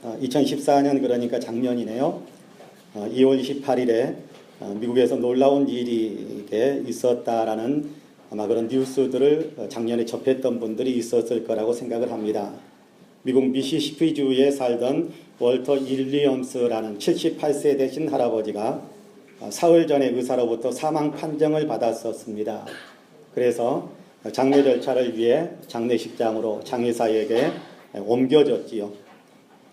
2014년 그러니까 작년이네요. 2월 28일에 미국에서 놀라운 일이 있었다라는 아마 그런 뉴스들을 작년에 접했던 분들이 있었을 거라고 생각을 합니다. 미국 미시시피주에 살던 월터 윌리엄스라는 78세 되신 할아버지가 사흘 전에 의사로부터 사망 판정을 받았었습니다. 그래서 장례 절차를 위해 장례식장으로 장의사에게 옮겨졌지요.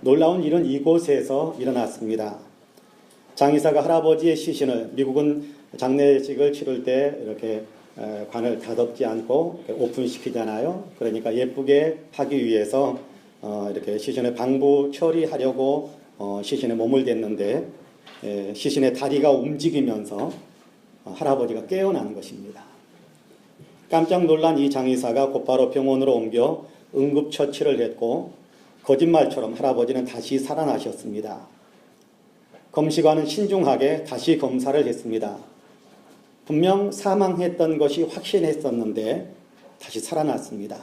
놀라운 일은 이곳에서 일어났습니다. 장의사가 할아버지의 시신을, 미국은 장례식을 치를 때 이렇게 관을 닫지 않고 오픈시키잖아요. 그러니까 예쁘게 하기 위해서 이렇게 시신을 방부 처리하려고 시신에 몸을 댔는데 시신의 다리가 움직이면서 할아버지가 깨어난 것입니다. 깜짝 놀란 이 장의사가 곧바로 병원으로 옮겨 응급처치를 했고 거짓말처럼 할아버지는 다시 살아나셨습니다. 검시관은 신중하게 다시 검사를 했습니다. 분명 사망했던 것이 확신했었는데 다시 살아났습니다.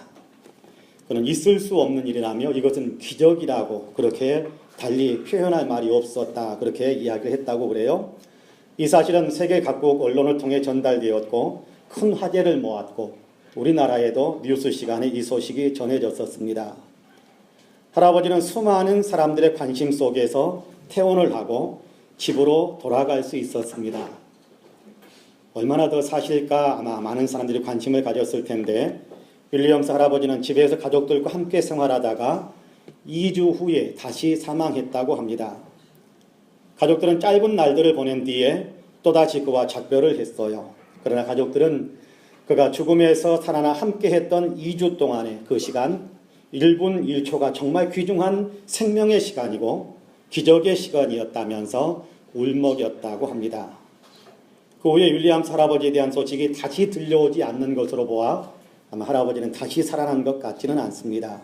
그는 있을 수 없는 일이라며 이것은 기적이라고 그렇게 달리 표현할 말이 없었다, 그렇게 이야기를 했다고 그래요. 이 사실은 세계 각국 언론을 통해 전달되었고 큰 화제를 모았고 우리나라에도 뉴스 시간에 이 소식이 전해졌었습니다. 할아버지는 수많은 사람들의 관심 속에서 퇴원을 하고 집으로 돌아갈 수 있었습니다. 얼마나 더 사실까 아마 많은 사람들이 관심을 가졌을 텐데 윌리엄스 할아버지는 집에서 가족들과 함께 생활하다가 2주 후에 다시 사망했다고 합니다. 가족들은 짧은 날들을 보낸 뒤에 또다시 그와 작별을 했어요. 그러나 가족들은 그가 죽음에서 살아나 함께했던 2주 동안의 그 시간 1분 1초가 정말 귀중한 생명의 시간이고 기적의 시간이었다면서 울먹였다고 합니다. 그 후에 윌리엄스 할아버지에 대한 소식이 다시 들려오지 않는 것으로 보아 아마 할아버지는 다시 살아난 것 같지는 않습니다.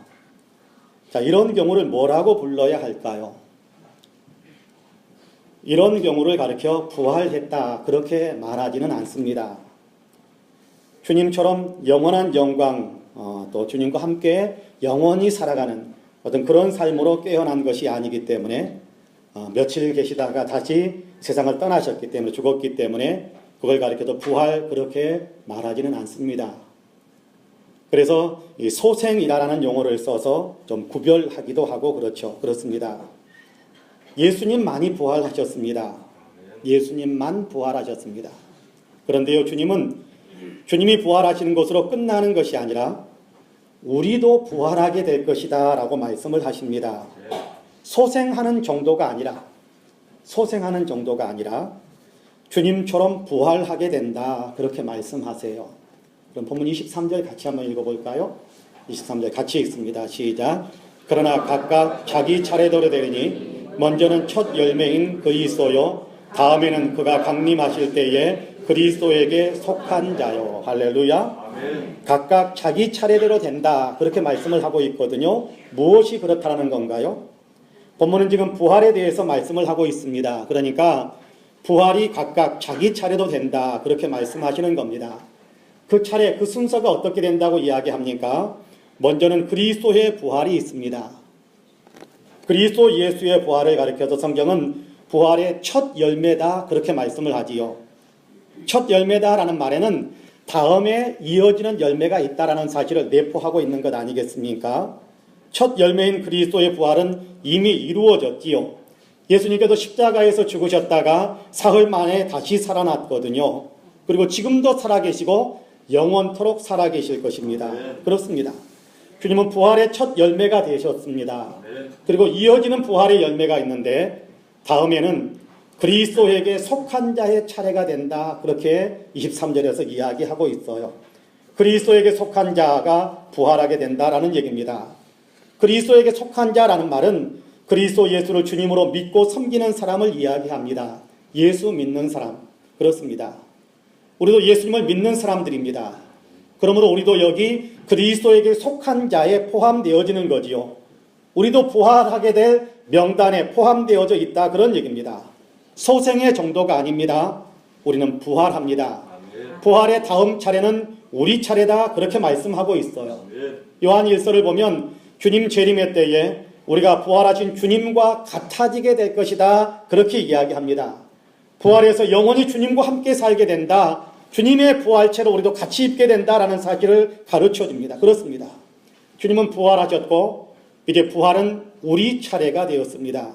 자, 이런 경우를 뭐라고 불러야 할까요? 이런 경우를 가리켜 부활했다, 그렇게 말하지는 않습니다. 주님처럼 영원한 영광, 또 주님과 함께 영원히 살아가는 어떤 그런 삶으로 깨어난 것이 아니기 때문에 며칠 계시다가 다시 세상을 떠나셨기 때문에, 죽었기 때문에 그걸 가리켜서 부활, 그렇게 말하지는 않습니다. 그래서 이 소생이라는 용어를 써서 좀 구별하기도 하고 그렇습니다. 예수님 많이 부활하셨습니다. 예수님만 부활하셨습니다. 그런데요, 주님이 부활하시는 것으로 끝나는 것이 아니라 우리도 부활하게 될 것이다 라고 말씀을 하십니다. 소생하는 정도가 아니라 주님처럼 부활하게 된다, 그렇게 말씀하세요. 그럼 본문 23절 같이 한번 읽어볼까요? 23절 같이 읽습니다. 시작. 그러나 각각 자기 차례대로 되리니 먼저는 첫 열매인 그리스도요, 다음에는 그가 강림하실 때에 그리스도에게 속한 자요. 할렐루야. 아멘. 각각 자기 차례대로 된다, 그렇게 말씀을 하고 있거든요. 무엇이 그렇다는 건가요? 본문은 지금 부활에 대해서 말씀을 하고 있습니다. 그러니까 부활이 각각 자기 차례도 된다, 그렇게 말씀하시는 겁니다. 그 차례, 그 순서가 어떻게 된다고 이야기합니까? 먼저는 그리스도의 부활이 있습니다. 그리스도 예수의 부활을 가리켜서 성경은 부활의 첫 열매다, 그렇게 말씀을 하지요. 첫 열매다라는 말에는 다음에 이어지는 열매가 있다라는 사실을 내포하고 있는 것 아니겠습니까? 첫 열매인 그리스도의 부활은 이미 이루어졌지요. 예수님께서 십자가에서 죽으셨다가 사흘 만에 다시 살아났거든요. 그리고 지금도 살아계시고 영원토록 살아계실 것입니다. 그렇습니다. 주님은 부활의 첫 열매가 되셨습니다. 그리고 이어지는 부활의 열매가 있는데 다음에는 그리스도에게 속한 자의 차례가 된다, 그렇게 23절에서 이야기하고 있어요. 그리스도에게 속한 자가 부활하게 된다라는 얘기입니다. 그리스도에게 속한 자라는 말은 그리스도 예수를 주님으로 믿고 섬기는 사람을 이야기합니다. 예수 믿는 사람, 그렇습니다. 우리도 예수님을 믿는 사람들입니다. 그러므로 우리도 여기 그리스도에게 속한 자에 포함되어지는 거지요. 우리도 부활하게 될 명단에 포함되어져 있다, 그런 얘기입니다. 소생의 정도가 아닙니다. 우리는 부활합니다. 부활의 다음 차례는 우리 차례다, 그렇게 말씀하고 있어요. 요한 1서를 보면 주님 재림의 때에 우리가 부활하신 주님과 같아지게 될 것이다. 그렇게 이야기합니다. 부활해서 영원히 주님과 함께 살게 된다. 주님의 부활체로 우리도 같이 입게 된다라는 사실을 가르쳐 줍니다. 그렇습니다. 주님은 부활하셨고 이제 부활은 우리 차례가 되었습니다.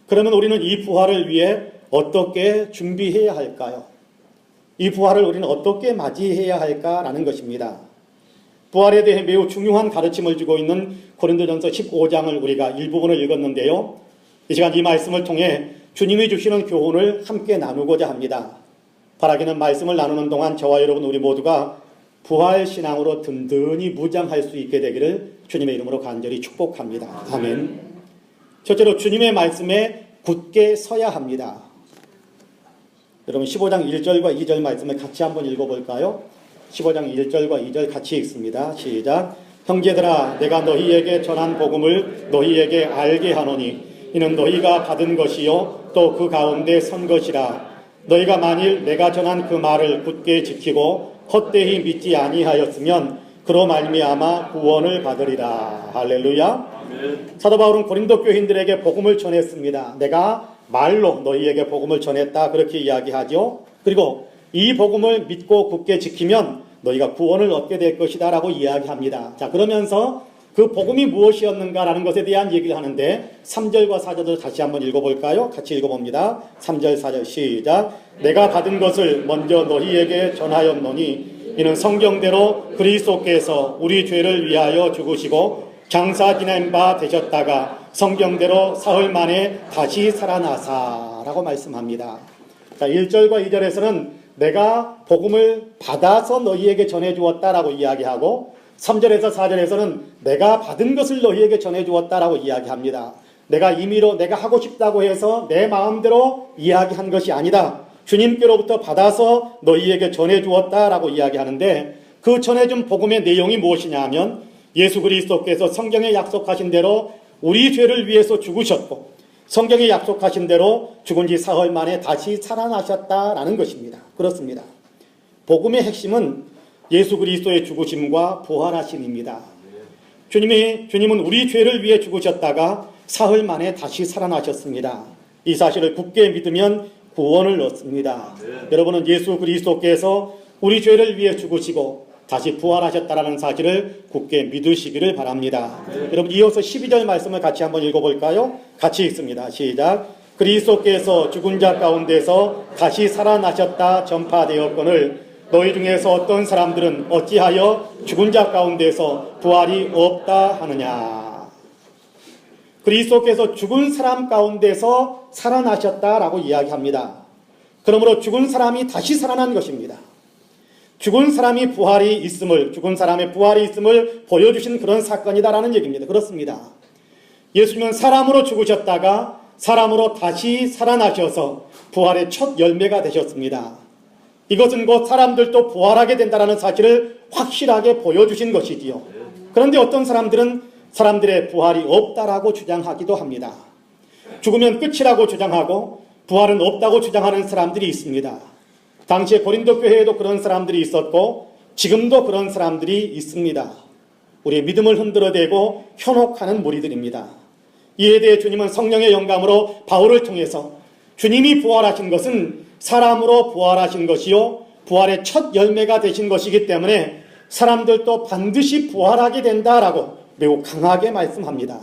그러면 우리는 이 부활을 위해 어떻게 준비해야 할까요? 이 부활을 우리는 어떻게 맞이해야 할까라는 것입니다. 부활에 대해 매우 중요한 가르침을 주고 있는 고린도전서 15장을 우리가 일부분을 읽었는데요. 이 시간 이 말씀을 통해 주님이 주시는 교훈을 함께 나누고자 합니다. 바라기는 말씀을 나누는 동안 저와 여러분 우리 모두가 부활신앙으로 든든히 무장할 수 있게 되기를 주님의 이름으로 간절히 축복합니다. 아멘. 첫째로 주님의 말씀에 굳게 서야 합니다. 여러분 15장 1절과 2절 말씀을 같이 한번 읽어볼까요? 15장 1절과 2절 같이 읽습니다. 시작. 형제들아 내가 너희에게 전한 복음을 너희에게 알게 하노니 이는 너희가 받은 것이요 또 그 가운데 선 것이라. 너희가 만일 내가 전한 그 말을 굳게 지키고 헛되이 믿지 아니하였으면 그로 말미암아 구원을 받으리라. 할렐루야. 아멘. 사도 바울은 고린도 교인들에게 복음을 전했습니다. 내가 말로 너희에게 복음을 전했다 그렇게 이야기하죠. 그리고 이 복음을 믿고 굳게 지키면 너희가 구원을 얻게 될 것이다 라고 이야기합니다. 자, 그러면서 그 복음이 무엇이었는가라는 것에 대한 얘기를 하는데 3절과 4절을 다시 한번 읽어볼까요? 같이 읽어봅니다. 3절 4절 시작. 내가 받은 것을 먼저 너희에게 전하였노니 이는 성경대로 그리스도께서 우리 죄를 위하여 죽으시고 장사 지낸 바 되셨다가 성경대로 사흘 만에 다시 살아나사 라고 말씀합니다. 자, 1절과 2절에서는 내가 복음을 받아서 너희에게 전해주었다라고 이야기하고 3절에서 4절에서는 내가 받은 것을 너희에게 전해주었다라고 이야기합니다. 내가 임의로 내가 하고 싶다고 해서 내 마음대로 이야기한 것이 아니다. 주님께로부터 받아서 너희에게 전해주었다라고 이야기하는데 그 전해준 복음의 내용이 무엇이냐 하면 예수 그리스도께서 성경에 약속하신 대로 우리 죄를 위해서 죽으셨고 성경에 약속하신 대로 죽은 지 사흘 만에 다시 살아나셨다라는 것입니다. 그렇습니다. 복음의 핵심은 예수 그리스도의 죽으심과 부활하심입니다. 주님은 우리 죄를 위해 죽으셨다가 사흘 만에 다시 살아나셨습니다. 이 사실을 굳게 믿으면 구원을 얻습니다. 여러분은 예수 그리스도께서 우리 죄를 위해 죽으시고 다시 부활하셨다는 사실을 굳게 믿으시기를 바랍니다. 여러분 이어서 12절 말씀을 같이 한번 읽어볼까요? 같이 읽습니다. 시작. 그리스도께서 죽은 자 가운데서 다시 살아나셨다 전파되었거늘 너희 중에서 어떤 사람들은 어찌하여 죽은 자 가운데서 부활이 없다 하느냐. 그리스도께서 죽은 사람 가운데서 살아나셨다라고 이야기합니다. 그러므로 죽은 사람이 다시 살아난 것입니다. 죽은 사람이 부활이 있음을, 죽은 사람의 부활이 있음을 보여주신 그런 사건이다라는 얘기입니다. 그렇습니다. 예수님은 사람으로 죽으셨다가 사람으로 다시 살아나셔서 부활의 첫 열매가 되셨습니다. 이것은 곧 사람들도 부활하게 된다는 사실을 확실하게 보여주신 것이지요. 그런데 어떤 사람들은 사람들의 부활이 없다라고 주장하기도 합니다. 죽으면 끝이라고 주장하고 부활은 없다고 주장하는 사람들이 있습니다. 당시에 고린도 교회에도 그런 사람들이 있었고 지금도 그런 사람들이 있습니다. 우리의 믿음을 흔들어대고 현혹하는 무리들입니다. 이에 대해 주님은 성령의 영감으로 바울을 통해서 주님이 부활하신 것은 사람으로 부활하신 것이요 부활의 첫 열매가 되신 것이기 때문에 사람들도 반드시 부활하게 된다라고 매우 강하게 말씀합니다.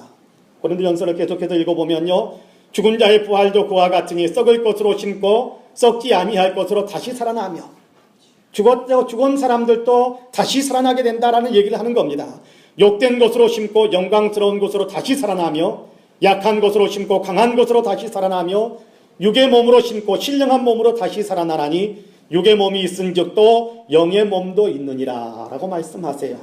고린도전서를 계속해서 읽어보면요 죽은 자의 부활도 그와 같으니 썩을 것으로 심고 썩지 아니할 것으로 다시 살아나며 죽은 사람들도 다시 살아나게 된다라는 얘기를 하는 겁니다. 욕된 것으로 심고 영광스러운 것으로 다시 살아나며 약한 것으로 심고 강한 것으로 다시 살아나며 육의 몸으로 심고 신령한 몸으로 다시 살아나나니 육의 몸이 있은 적도 영의 몸도 있느니라 라고 말씀하세요.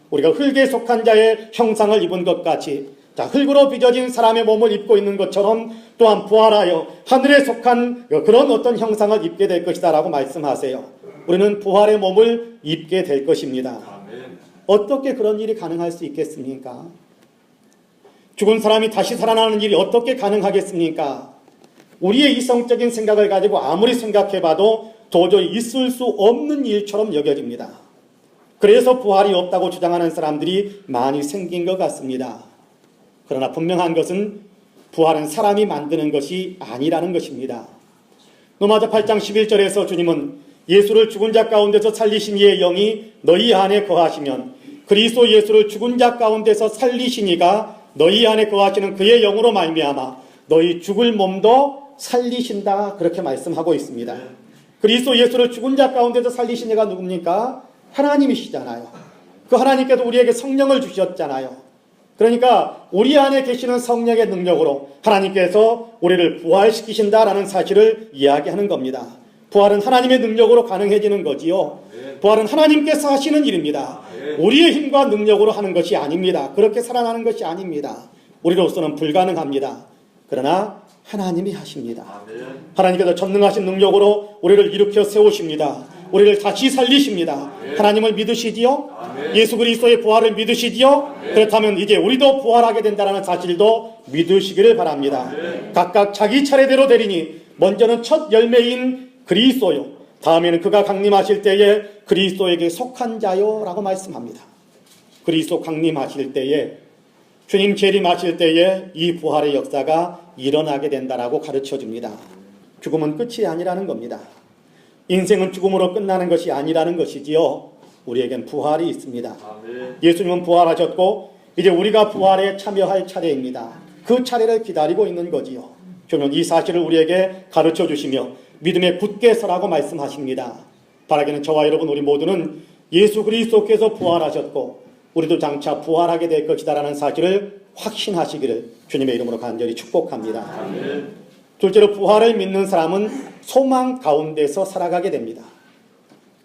우리가 흙에 속한 자의 형상을 입은 것 같이 흙으로 빚어진 사람의 몸을 입고 있는 것처럼 또한 부활하여 하늘에 속한 그런 어떤 형상을 입게 될 것이다 라고 말씀하세요. 우리는 부활의 몸을 입게 될 것입니다. 어떻게 그런 일이 가능할 수 있겠습니까? 죽은 사람이 다시 살아나는 일이 어떻게 가능하겠습니까? 우리의 이성적인 생각을 가지고 아무리 생각해봐도 도저히 있을 수 없는 일처럼 여겨집니다. 그래서 부활이 없다고 주장하는 사람들이 많이 생긴 것 같습니다. 그러나 분명한 것은 부활은 사람이 만드는 것이 아니라는 것입니다. 로마서 8장 11절에서 주님은 예수를 죽은 자 가운데서 살리신 이의 영이 너희 안에 거하시면 그리스도 예수를 죽은 자 가운데서 살리신 이가 너희 안에 거하시는 그의 영으로 말미암아 너희 죽을 몸도 살리신다, 그렇게 말씀하고 있습니다. 그리스도 예수를 죽은 자 가운데서 살리신 이가 누굽니까? 하나님이시잖아요. 그 하나님께서 우리에게 성령을 주셨잖아요. 그러니까 우리 안에 계시는 성령의 능력으로 하나님께서 우리를 부활시키신다라는 사실을 이야기하는 겁니다. 부활은 하나님의 능력으로 가능해지는 거지요. 부활은 하나님께서 하시는 일입니다. 우리의 힘과 능력으로 하는 것이 아닙니다. 그렇게 살아나는 것이 아닙니다. 우리로서는 불가능합니다. 그러나 하나님이 하십니다. 하나님께서 전능하신 능력으로 우리를 일으켜 세우십니다. 우리를 다시 살리십니다. 하나님을 믿으시지요? 예수 그리스도의 부활을 믿으시지요? 그렇다면 이제 우리도 부활하게 된다는 사실도 믿으시기를 바랍니다. 각각 자기 차례대로 되리니 먼저는 첫 열매인 그리스도요, 다음에는 그가 강림하실 때에 그리스도에게 속한 자요 라고 말씀합니다. 그리스도 강림하실 때에, 주님 재림하실 때에 이 부활의 역사가 일어나게 된다라고 가르쳐줍니다. 죽음은 끝이 아니라는 겁니다. 인생은 죽음으로 끝나는 것이 아니라는 것이지요. 우리에겐 부활이 있습니다. 예수님은 부활하셨고 이제 우리가 부활에 참여할 차례입니다. 그 차례를 기다리고 있는 거지요. 주님은 이 사실을 우리에게 가르쳐 주시며 믿음에 굳게 서라고 말씀하십니다. 바라기는 저와 여러분 우리 모두는 예수 그리스도께서 부활하셨고 우리도 장차 부활하게 될 것이다라는 사실을 확신하시기를 주님의 이름으로 간절히 축복합니다. 둘째로, 부활을 믿는 사람은 소망 가운데서 살아가게 됩니다.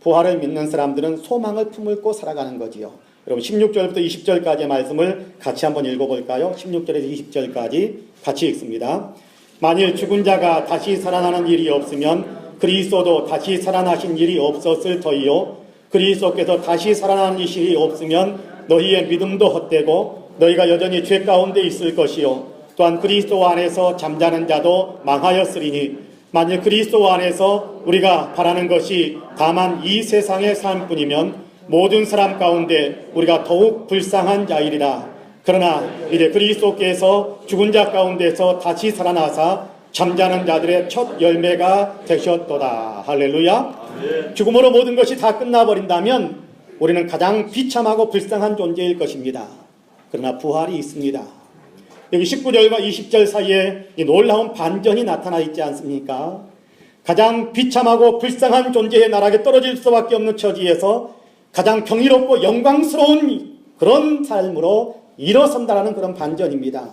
부활을 믿는 사람들은 소망을 품고 살아가는 거지요. 여러분 16절부터 20절까지의 말씀을 같이 한번 읽어볼까요? 16절에서 20절까지 같이 읽습니다. 만일 죽은 자가 다시 살아나는 일이 없으면 그리스도도 다시 살아나신 일이 없었을 터이요, 그리스도께서 다시 살아나는 일이 없으면 너희의 믿음도 헛되고 너희가 여전히 죄 가운데 있을 것이요, 또한 그리스도 안에서 잠자는 자도 망하였으리니 만일 그리스도 안에서 우리가 바라는 것이 다만 이 세상의 삶뿐이면 모든 사람 가운데 우리가 더욱 불쌍한 자이리라. 그러나 이제 그리스도께서 죽은 자 가운데서 다시 살아나사 잠자는 자들의 첫 열매가 되셨도다. 할렐루야. 죽음으로 모든 것이 다 끝나버린다면 우리는 가장 비참하고 불쌍한 존재일 것입니다. 그러나 부활이 있습니다. 여기 19절과 20절 사이에 이 놀라운 반전이 나타나 있지 않습니까? 가장 비참하고 불쌍한 존재의 나락에 떨어질 수밖에 없는 처지에서 가장 경이롭고 영광스러운 그런 삶으로 일어선다라는 그런 반전입니다.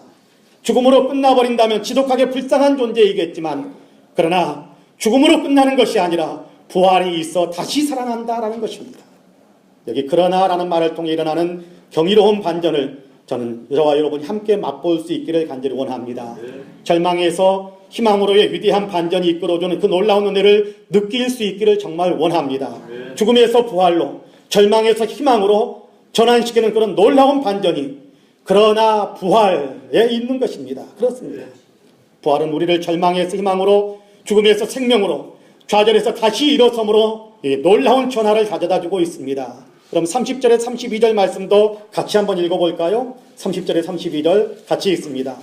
죽음으로 끝나버린다면 지독하게 불쌍한 존재이겠지만, 그러나 죽음으로 끝나는 것이 아니라 부활이 있어 다시 살아난다라는 것입니다. 여기 그러나라는 말을 통해 일어나는 경이로운 반전을 저는 저와 여러분이 함께 맛볼 수 있기를 간절히 원합니다. 절망에서 희망으로의 위대한 반전이 이끌어주는 그 놀라운 은혜를 느낄 수 있기를 정말 원합니다. 죽음에서 부활로, 절망에서 희망으로 전환시키는 그런 놀라운 반전이 그러나 부활에 있는 것입니다. 그렇습니다. 부활은 우리를 절망에서 희망으로, 죽음에서 생명으로, 좌절에서 다시 일어섬으로 놀라운 전화를 가져다주고 있습니다. 그럼 30절에 32절 말씀도 같이 한번 읽어볼까요? 30절에 32절 같이 읽습니다.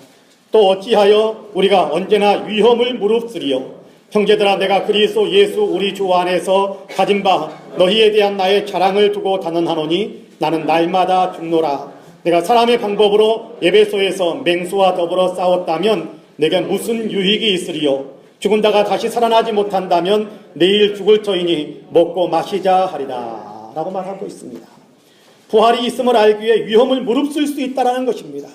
또 어찌하여 우리가 언제나 위험을 무릅쓰리요? 형제들아, 내가 그리스도 예수 우리 주 안에서 가진 바 너희에 대한 나의 자랑을 두고 단언하노니 나는 날마다 죽노라. 내가 사람의 방법으로 에베소에서 맹수와 더불어 싸웠다면 내게 무슨 유익이 있으리요? 죽은 자가 다시 살아나지 못한다면 내일 죽을 터이니 먹고 마시자 하리라 라고 말하고 있습니다. 부활이 있음을 알기에 위험을 무릅쓸 수 있다는 것입니다.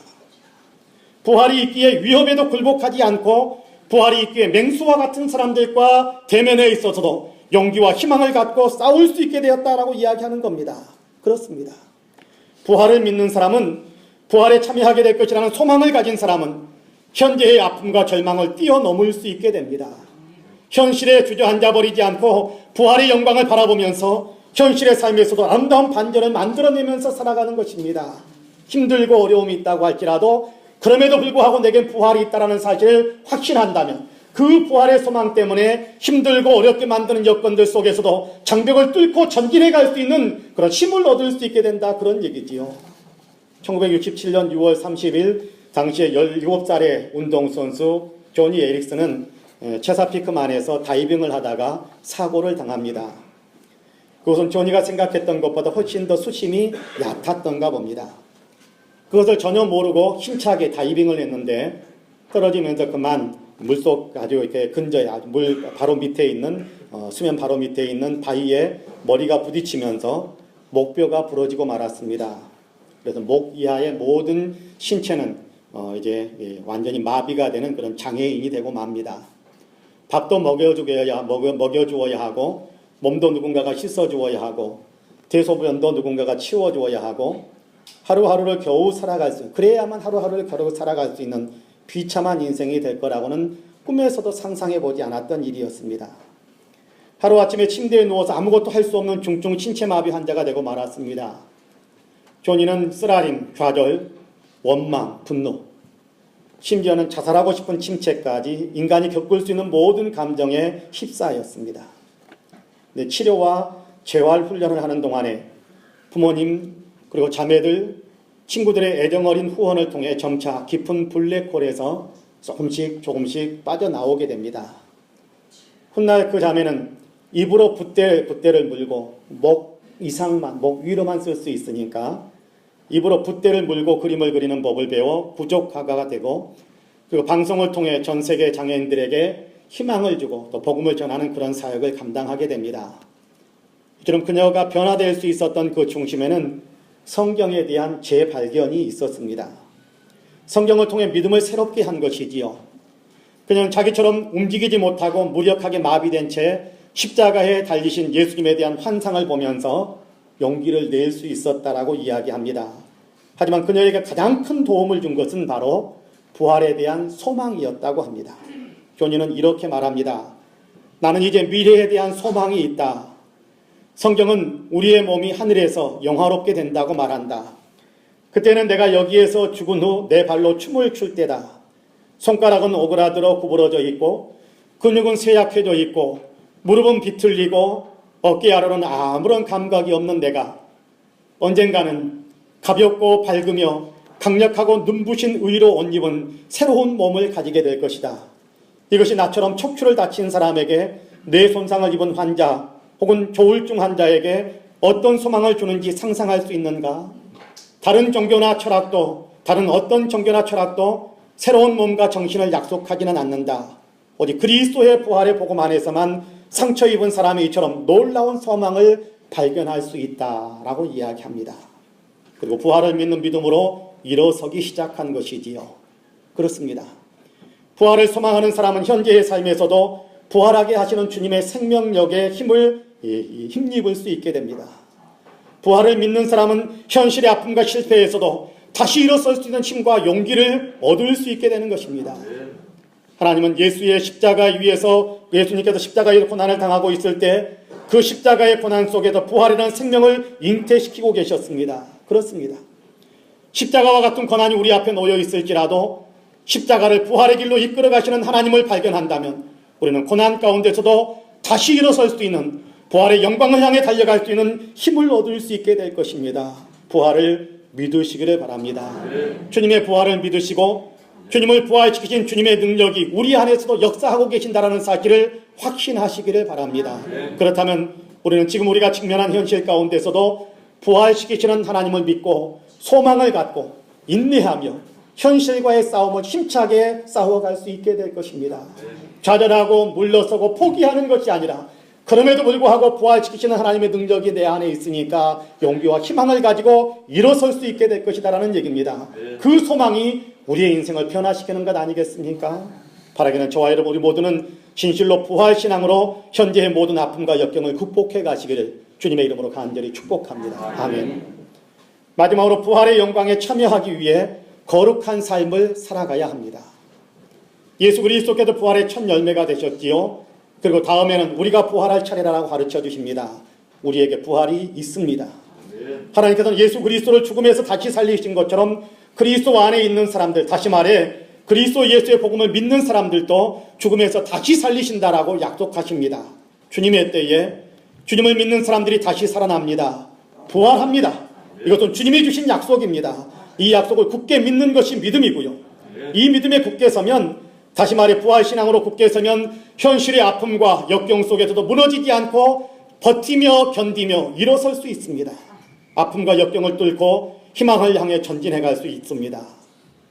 부활이 있기에 위험에도 굴복하지 않고, 부활이 있기에 맹수와 같은 사람들과 대면에 있어서도 용기와 희망을 갖고 싸울 수 있게 되었다라고 이야기하는 겁니다. 그렇습니다. 부활을 믿는 사람은, 부활에 참여하게 될 것이라는 소망을 가진 사람은 현재의 아픔과 절망을 뛰어넘을 수 있게 됩니다. 현실에 주저앉아 버리지 않고 부활의 영광을 바라보면서 현실의 삶에서도 아름다운 반전을 만들어내면서 살아가는 것입니다. 힘들고 어려움이 있다고 할지라도 그럼에도 불구하고 내겐 부활이 있다는 사실을 확신한다면 그 부활의 소망 때문에 힘들고 어렵게 만드는 여건들 속에서도 장벽을 뚫고 전진해 갈 수 있는 그런 힘을 얻을 수 있게 된다, 그런 얘기지요. 1967년 6월 30일 당시에 17살의 운동선수 조니 에릭슨은 체사피크만에서 다이빙을 하다가 사고를 당합니다. 그것은 조니가 생각했던 것보다 훨씬 더 수심이 얕았던가 봅니다. 그것을 전혀 모르고 힘차게 다이빙을 했는데 떨어지면서 그만 물속 아주 이렇게 근저에 물 바로 밑에 있는 수면 바로 밑에 있는 바위에 머리가 부딪히면서 목뼈가 부러지고 말았습니다. 그래서 목 이하의 모든 신체는 이제 완전히 마비가 되는 그런 장애인이 되고 맙니다. 밥도 먹여주어야 하고 몸도 누군가가 씻어주어야 하고 대소변도 누군가가 치워주어야 하고 하루하루를 겨우 그래야만 하루하루를 겨우 살아갈 수 있는 비참한 인생이 될 거라고는 꿈에서도 상상해보지 않았던 일이었습니다. 하루아침에 침대에 누워서 아무것도 할 수 없는 중증 신체마비 환자가 되고 말았습니다. 조니는 쓰라림, 좌절, 원망, 분노, 심지어는 자살하고 싶은 침체까지 인간이 겪을 수 있는 모든 감정에 휩싸였습니다. 치료와 재활 훈련을 하는 동안에 부모님 그리고 자매들, 친구들의 애정어린 후원을 통해 점차 깊은 블랙홀에서 조금씩 빠져나오게 됩니다. 훗날 그 자매는 입으로 붓대를 물고 목 위로만 쓸 수 있으니까 입으로 붓대를 물고 그림을 그리는 법을 배워 부족 화가가 되고 그리고 방송을 통해 전 세계 장애인들에게 희망을 주고 또 복음을 전하는 그런 사역을 감당하게 됩니다. 이처럼 그녀가 변화될 수 있었던 그 중심에는 성경에 대한 재발견이 있었습니다. 성경을 통해 믿음을 새롭게 한 것이지요. 그냥 자기처럼 움직이지 못하고 무력하게 마비된 채 십자가에 달리신 예수님에 대한 환상을 보면서 용기를 낼 수 있었다라고 이야기합니다. 하지만 그녀에게 가장 큰 도움을 준 것은 바로 부활에 대한 소망이었다고 합니다. 조니는 이렇게 말합니다. 나는 이제 미래에 대한 소망이 있다. 성경은 우리의 몸이 하늘에서 영화롭게 된다고 말한다. 그때는 내가 여기에서 죽은 후 내 발로 춤을 출 때다. 손가락은 오그라들어 구부러져 있고 근육은 쇠약해져 있고 무릎은 비틀리고 어깨 아래로는 아무런 감각이 없는 내가 언젠가는 가볍고 밝으며 강력하고 눈부신 의로 옷 입은 새로운 몸을 가지게 될 것이다. 이것이 나처럼 척추를 다친 사람에게 뇌 손상을 입은 환자 혹은 조울증 환자에게 어떤 소망을 주는지 상상할 수 있는가? 다른 어떤 종교나 철학도 새로운 몸과 정신을 약속하지는 않는다. 오직 그리스도의 부활의 복음 안에서만 상처 입은 사람이 이처럼 놀라운 소망을 발견할 수 있다라고 이야기합니다. 그리고 부활을 믿는 믿음으로 일어서기 시작한 것이지요. 그렇습니다. 부활을 소망하는 사람은 현재의 삶에서도 부활하게 하시는 주님의 생명력에 힘입을 수 있게 됩니다. 부활을 믿는 사람은 현실의 아픔과 실패에서도 다시 일어설 수 있는 힘과 용기를 얻을 수 있게 되는 것입니다. 하나님은 예수님께서 십자가의 고난을 당하고 있을 때 그 십자가의 고난 속에서 부활이라는 생명을 잉태시키고 계셨습니다. 그렇습니다. 십자가와 같은 고난이 우리 앞에 놓여 있을지라도 십자가를 부활의 길로 이끌어 가시는 하나님을 발견한다면 우리는 고난 가운데서도 다시 일어설 수 있는 부활의 영광을 향해 달려갈 수 있는 힘을 얻을 수 있게 될 것입니다. 부활을 믿으시기를 바랍니다. 주님의 부활을 믿으시고 주님을 부활시키신 주님의 능력이 우리 안에서도 역사하고 계신다라는 사실을 확신하시기를 바랍니다. 그렇다면 우리는 지금 우리가 직면한 현실 가운데서도 부활시키시는 하나님을 믿고 소망을 갖고 인내하며 현실과의 싸움을 힘차게 싸워갈 수 있게 될 것입니다. 좌절하고 물러서고 포기하는 것이 아니라 그럼에도 불구하고 부활시키시는 하나님의 능력이 내 안에 있으니까 용기와 희망을 가지고 일어설 수 있게 될 것이다라는 얘기입니다. 그 소망이 우리의 인생을 변화시키는 것 아니겠습니까? 바라기는 저와 여러분 우리 모두는 진실로 부활신앙으로 현재의 모든 아픔과 역경을 극복해 가시기를 주님의 이름으로 간절히 축복합니다. 아멘. 마지막으로 부활의 영광에 참여하기 위해 거룩한 삶을 살아가야 합니다. 예수 그리스도께서 부활의 첫 열매가 되셨지요. 그리고 다음에는 우리가 부활할 차례라고 가르쳐 주십니다. 우리에게 부활이 있습니다. 하나님께서는 예수 그리스도를 죽음에서 다시 살리신 것처럼 그리스도 안에 있는 사람들, 다시 말해 그리스도 예수의 복음을 믿는 사람들도 죽음에서 다시 살리신다라고 약속하십니다. 주님의 때에 주님을 믿는 사람들이 다시 살아납니다. 부활합니다. 이것은 주님이 주신 약속입니다. 이 약속을 굳게 믿는 것이 믿음이고요. 이 믿음에 굳게 서면, 다시 말해 부활신앙으로 굳게 서면 현실의 아픔과 역경 속에서도 무너지지 않고 버티며 견디며 일어설 수 있습니다. 아픔과 역경을 뚫고 희망을 향해 전진해 갈 수 있습니다.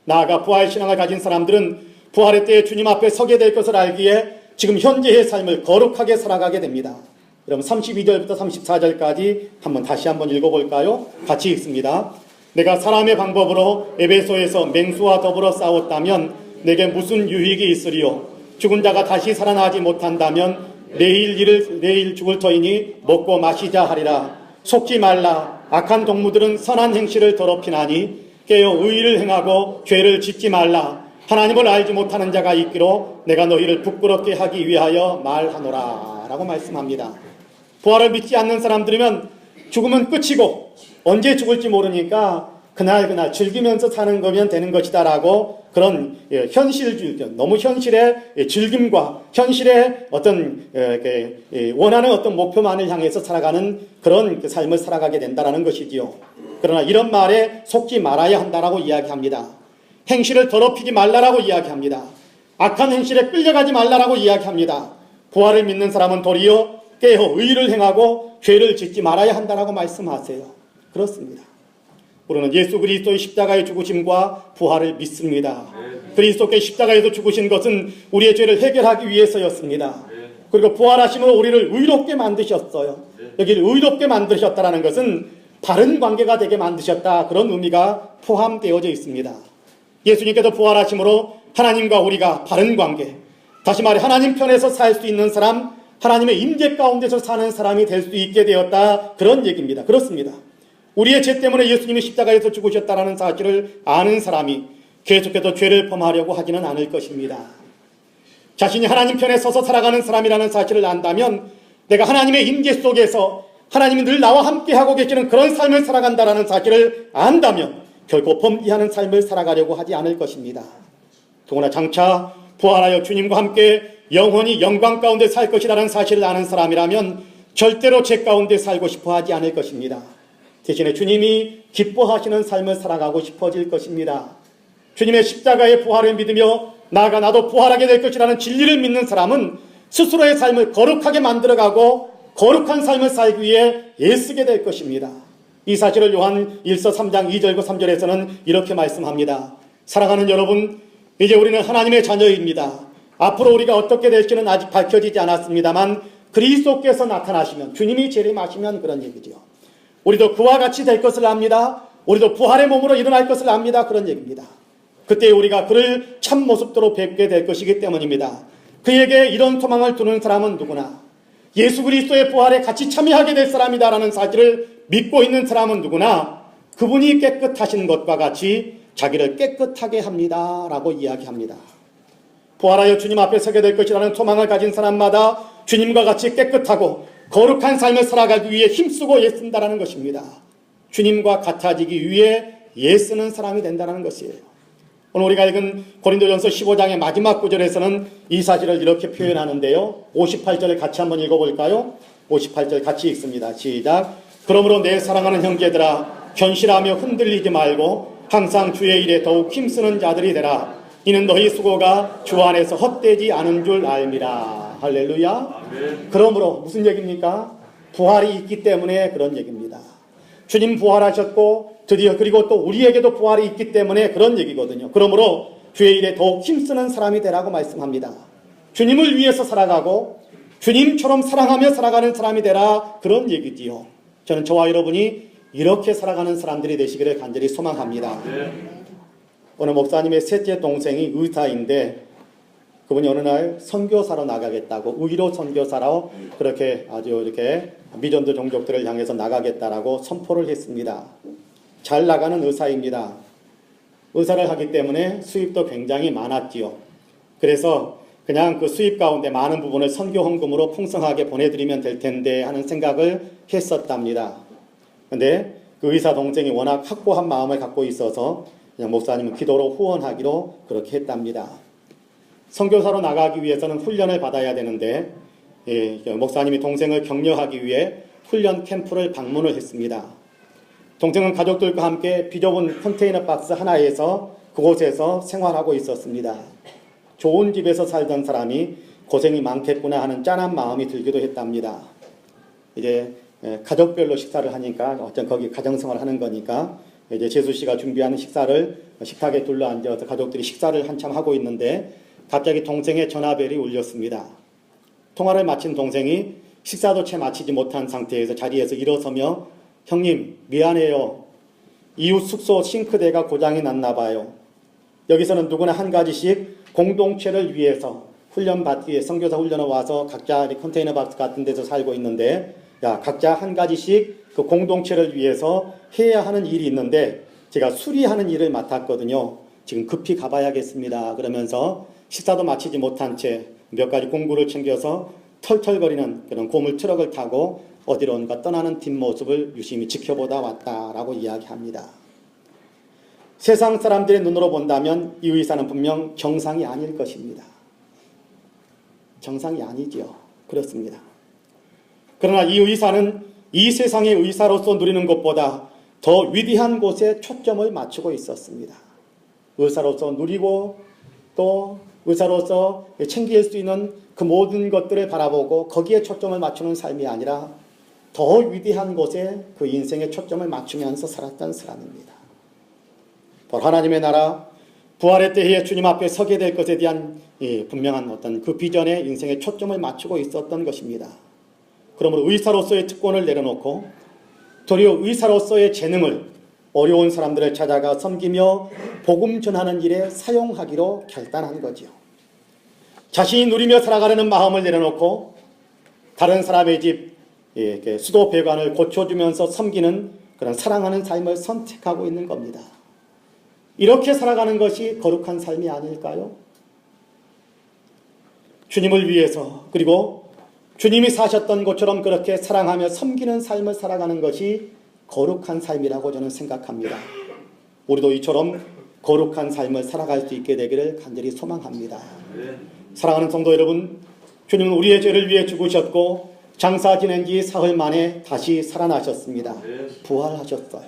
나아가 부활신앙을 가진 사람들은 부활의 때에 주님 앞에 서게 될 것을 알기에 지금 현재의 삶을 거룩하게 살아가게 됩니다. 여러분 32절부터 34절까지 다시 한번 읽어볼까요? 같이 읽습니다. 내가 사람의 방법으로 에베소에서 맹수와 더불어 싸웠다면 내게 무슨 유익이 있으리요? 죽은 자가 다시 살아나지 못한다면 내일 죽을 터이니 먹고 마시자 하리라. 속지 말라. 악한 동무들은 선한 행실을 더럽히나니 깨어 의를 행하고 죄를 짓지 말라. 하나님을 알지 못하는 자가 있기로 내가 너희를 부끄럽게 하기 위하여 말하노라 라고 말씀합니다. 부활을 믿지 않는 사람들이면 죽으면 끝이고 언제 죽을지 모르니까 그날 즐기면서 사는 거면 되는 것이다 라고 그런 현실주의, 너무 현실의 즐김과 현실의 어떤 원하는 어떤 목표만을 향해서 살아가는 그런 삶을 살아가게 된다는 것이지요. 그러나 이런 말에 속지 말아야 한다라고 이야기합니다. 행실을 더럽히지 말라라고 이야기합니다. 악한 행실에 끌려가지 말라라고 이야기합니다. 부활을 믿는 사람은 도리어 깨어 의를 행하고 죄를 짓지 말아야 한다라고 말씀하세요. 그렇습니다. 우리는 예수 그리스도의 십자가의 죽으심과 부활을 믿습니다. 그리스도께 십자가에서 죽으신 것은 우리의 죄를 해결하기 위해서였습니다. 그리고 부활하심으로 우리를 의롭게 만드셨어요. 여기를 의롭게 만드셨다는 것은 바른 관계가 되게 만드셨다, 그런 의미가 포함되어져 있습니다. 예수님께서 부활하심으로 하나님과 우리가 바른 관계, 다시 말해 하나님 편에서 살 수 있는 사람, 하나님의 임재 가운데서 사는 사람이 될 수 있게 되었다, 그런 얘기입니다. 그렇습니다. 우리의 죄 때문에 예수님이 십자가에서 죽으셨다는 사실을 아는 사람이 계속해서 죄를 범하려고 하지는 않을 것입니다. 자신이 하나님 편에 서서 살아가는 사람이라는 사실을 안다면, 내가 하나님의 임재 속에서 하나님이 늘 나와 함께하고 계시는 그런 삶을 살아간다는 사실을 안다면 결코 범죄하는 삶을 살아가려고 하지 않을 것입니다. 더구나 장차 부활하여 주님과 함께 영원히 영광 가운데 살 것이라는 사실을 아는 사람이라면 절대로 죄 가운데 살고 싶어 하지 않을 것입니다. 대신에 주님이 기뻐하시는 삶을 살아가고 싶어질 것입니다. 주님의 십자가의 부활을 믿으며 나아가 나도 부활하게 될 것이라는 진리를 믿는 사람은 스스로의 삶을 거룩하게 만들어가고 거룩한 삶을 살기 위해 애쓰게 될 것입니다. 이 사실을 요한 1서 3장 2절과 3절에서는 이렇게 말씀합니다. 사랑하는 여러분, 이제 우리는 하나님의 자녀입니다. 앞으로 우리가 어떻게 될지는 아직 밝혀지지 않았습니다만 그리스도께서 나타나시면, 주님이 재림하시면 그런 얘기죠. 우리도 그와 같이 될 것을 압니다. 우리도 부활의 몸으로 일어날 것을 압니다. 그런 얘기입니다. 그때 우리가 그를 참 모습대로 뵙게 될 것이기 때문입니다. 그에게 이런 소망을 두는 사람은 누구나, 예수 그리스도의 부활에 같이 참여하게 될 사람이다라는 사실을 믿고 있는 사람은 누구나 그분이 깨끗하신 것과 같이 자기를 깨끗하게 합니다 라고 이야기합니다. 부활하여 주님 앞에 서게 될 것이라는 소망을 가진 사람마다 주님과 같이 깨끗하고 거룩한 삶을 살아가기 위해 힘쓰고 애쓴다는 것입니다. 주님과 같아지기 위해 애쓰는 사람이 된다는 것이에요. 오늘 우리가 읽은 고린도전서 15장의 마지막 구절에서는 이 사실을 이렇게 표현하는데요. 58절을 같이 한번 읽어볼까요? 58절 같이 읽습니다. 시작. 그러므로 내 사랑하는 형제들아, 견실하며 흔들리지 말고 항상 주의 일에 더욱 힘쓰는 자들이 되라. 이는 너희 수고가 주 안에서 헛되지 않은 줄 알미라. 할렐루야. 아멘. 그러므로 무슨 얘기입니까? 부활이 있기 때문에 그런 얘기입니다. 주님 부활하셨고 드디어 그리고 또 우리에게도 부활이 있기 때문에 그런 얘기거든요. 그러므로 주의 일에 더욱 힘쓰는 사람이 되라고 말씀합니다. 주님을 위해서 살아가고 주님처럼 사랑하며 살아가는 사람이 되라, 그런 얘기지요. 저는 저와 여러분이 이렇게 살아가는 사람들이 되시기를 간절히 소망합니다. 오늘 목사님의 셋째 동생이 의사인데 그분이 어느 날 선교사로 나가겠다고, 의로 선교사로 그렇게 아주 이렇게 미전도 종족들을 향해서 나가겠다라고 선포를 했습니다. 잘 나가는 의사입니다. 의사를 하기 때문에 수입도 굉장히 많았지요. 그래서 그냥 그 수입 가운데 많은 부분을 선교 헌금으로 풍성하게 보내드리면 될 텐데 하는 생각을 했었답니다. 근데 그 의사 동생이 워낙 확고한 마음을 갖고 있어서 그냥 목사님은 기도로 후원하기로 그렇게 했답니다. 선교사로 나가기 위해서는 훈련을 받아야 되는데 목사님이 동생을 격려하기 위해 훈련 캠프를 방문을 했습니다. 동생은 가족들과 함께 비좁은 컨테이너 박스 하나에서 그곳에서 생활하고 있었습니다. 좋은 집에서 살던 사람이 고생이 많겠구나 하는 짠한 마음이 들기도 했답니다. 이제 가족별로 식사를 하니까 어쩐 거기 가정생활을 하는 거니까 이제 재수 씨가 준비하는 식사를 식탁에 둘러앉아서 가족들이 식사를 한참 하고 있는데 갑자기 동생의 전화벨이 울렸습니다. 통화를 마친 동생이 식사도 채 마치지 못한 상태에서 자리에서 일어서며 형님 미안해요. 이웃 숙소 싱크대가 고장이 났나 봐요. 여기서는 누구나 한 가지씩 공동체를 위해서 훈련 받기 위해 선교사 훈련을 와서 각자 컨테이너 박스 같은 데서 살고 있는데 각자 한 가지씩 그 공동체를 위해서 해야 하는 일이 있는데 제가 수리하는 일을 맡았거든요. 지금 급히 가봐야겠습니다. 그러면서 식사도 마치지 못한 채 몇 가지 공구를 챙겨서 털털거리는 그런 고물 트럭을 타고 어디론가 떠나는 뒷모습을 유심히 지켜보다 왔다라고 이야기합니다. 세상 사람들의 눈으로 본다면 이 의사는 분명 정상이 아닐 것입니다. 정상이 아니죠. 그렇습니다. 그러나 이 의사는 이 세상의 의사로서 누리는 것보다 더 위대한 곳에 초점을 맞추고 있었습니다. 의사로서 누리고 또 의사로서 챙길 수 있는 그 모든 것들을 바라보고 거기에 초점을 맞추는 삶이 아니라 더 위대한 곳에 그 인생의 초점을 맞추면서 살았던 사람입니다. 바로 하나님의 나라 부활의 때에 주님 앞에 서게 될 것에 대한 분명한 어떤 그 비전에 인생의 초점을 맞추고 있었던 것입니다. 그러므로 의사로서의 특권을 내려놓고 도리어 의사로서의 재능을 어려운 사람들을 찾아가 섬기며 복음 전하는 일에 사용하기로 결단한 거지요. 자신이 누리며 살아가려는 마음을 내려놓고 다른 사람의 집 수도 배관을 고쳐주면서 섬기는 그런 사랑하는 삶을 선택하고 있는 겁니다. 이렇게 살아가는 것이 거룩한 삶이 아닐까요? 주님을 위해서 그리고 주님이 사셨던 것처럼 그렇게 사랑하며 섬기는 삶을 살아가는 것이 거룩한 삶이라고 저는 생각합니다. 우리도 이처럼 거룩한 삶을 살아갈 수 있게 되기를 간절히 소망합니다. 사랑하는 성도 여러분, 주님은 우리의 죄를 위해 죽으셨고 장사 지낸 지 사흘 만에 다시 살아나셨습니다. 부활하셨어요.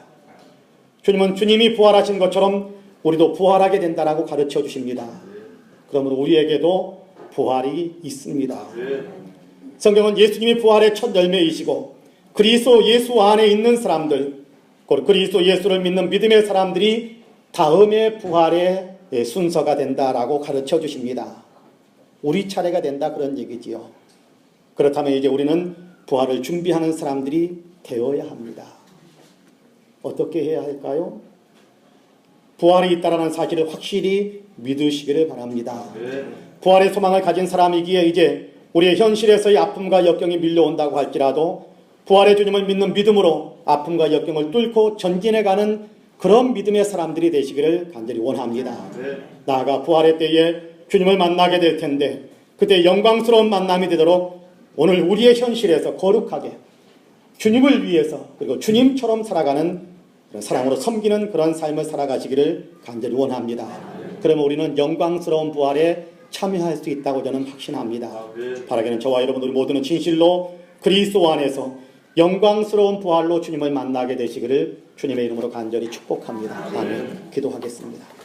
주님은 주님이 부활하신 것처럼 우리도 부활하게 된다라고 가르쳐 주십니다. 그러므로 우리에게도 부활이 있습니다. 성경은 예수님이 부활의 첫 열매이시고 그리스도 예수 안에 있는 사람들, 그리스도 예수를 믿는 믿음의 사람들이 다음의 부활의 순서가 된다라고 가르쳐 주십니다. 우리 차례가 된다 그런 얘기지요. 그렇다면 이제 우리는 부활을 준비하는 사람들이 되어야 합니다. 어떻게 해야 할까요? 부활이 있다라는 사실을 확실히 믿으시기를 바랍니다. 부활의 소망을 가진 사람이기에 이제 우리의 현실에서의 아픔과 역경이 밀려온다고 할지라도 부활의 주님을 믿는 믿음으로 아픔과 역경을 뚫고 전진해가는 그런 믿음의 사람들이 되시기를 간절히 원합니다. 나아가 부활의 때에 주님을 만나게 될 텐데 그때 영광스러운 만남이 되도록 오늘 우리의 현실에서 거룩하게 주님을 위해서 그리고 주님처럼 살아가는 사랑으로 섬기는 그런 삶을 살아가시기를 간절히 원합니다. 그러면 우리는 영광스러운 부활에 참여할 수 있다고 저는 확신합니다. 바라기는 저와 여러분 우리 모두는 진실로 그리스도 안에서 영광스러운 부활로 주님을 만나게 되시기를 주님의 이름으로 간절히 축복합니다. 아멘. 기도하겠습니다.